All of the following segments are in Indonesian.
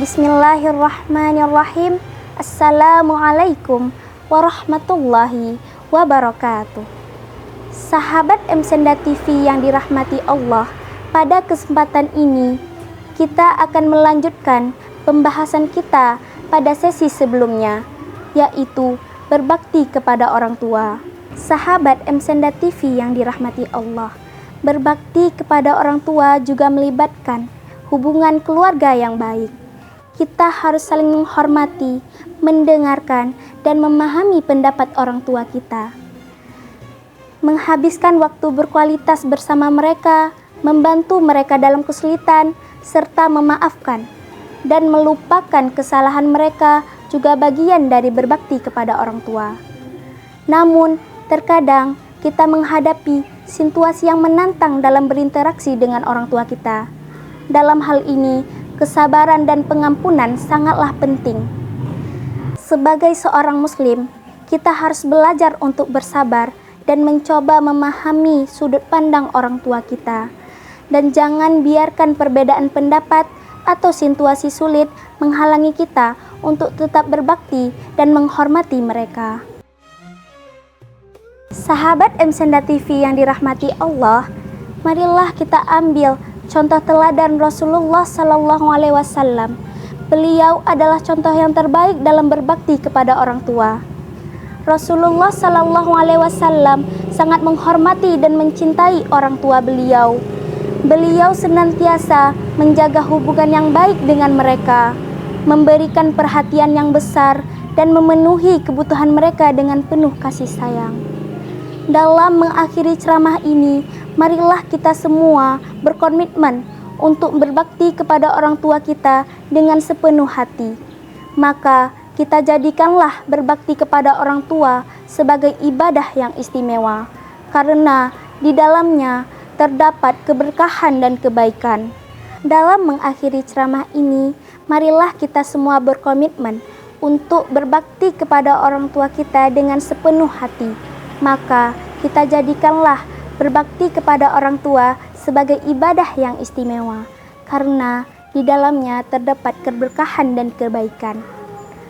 Bismillahirrahmanirrahim. Assalamualaikum warahmatullahi wabarakatuh. Sahabat Msenda TV yang dirahmati Allah, pada kesempatan ini kita akan melanjutkan pembahasan kita pada sesi sebelumnya, yaitu berbakti kepada orang tua. Sahabat Msenda TV yang dirahmati Allah, berbakti kepada orang tua juga melibatkan hubungan keluarga yang baik. Kita harus saling menghormati, mendengarkan, dan memahami pendapat orang tua kita. Menghabiskan waktu berkualitas bersama mereka, membantu mereka dalam kesulitan, serta memaafkan dan melupakan kesalahan mereka juga bagian dari berbakti kepada orang tua. Namun, terkadang kita menghadapi situasi yang menantang dalam berinteraksi dengan orang tua kita. Dalam hal ini, kesabaran dan pengampunan sangatlah penting. Sebagai seorang muslim, kita harus belajar untuk bersabar dan mencoba memahami sudut pandang orang tua kita. Dan jangan biarkan perbedaan pendapat atau situasi sulit menghalangi kita untuk tetap berbakti dan menghormati mereka. Sahabat Msenda TV yang dirahmati Allah, marilah kita ambil contoh teladan Rasulullah SAW. Beliau adalah contoh yang terbaik dalam berbakti kepada orang tua. Rasulullah SAW sangat menghormati dan mencintai orang tua beliau. Beliau senantiasa menjaga hubungan yang baik dengan mereka, memberikan perhatian yang besar, dan memenuhi kebutuhan mereka dengan penuh kasih sayang. Dalam mengakhiri ceramah ini, marilah kita semua berkomitmen untuk berbakti kepada orang tua kita dengan sepenuh hati. Maka kita jadikanlah berbakti kepada orang tua sebagai ibadah yang istimewa, karena di dalamnya terdapat keberkahan dan kebaikan. Dalam mengakhiri ceramah ini, marilah kita semua berkomitmen untuk berbakti kepada orang tua kita dengan sepenuh hati. Maka kita jadikanlah berbakti kepada orang tua sebagai ibadah yang istimewa, karena di dalamnya terdapat keberkahan dan kebaikan.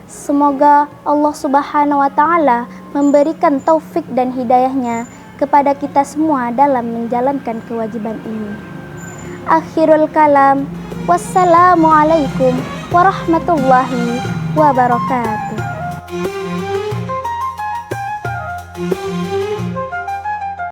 Semoga Allah Subhanahu wa Ta'ala memberikan taufik dan hidayahnya kepada kita semua dalam menjalankan kewajiban ini. Akhirul kalam, wassalamualaikum warahmatullahi wabarakatuh.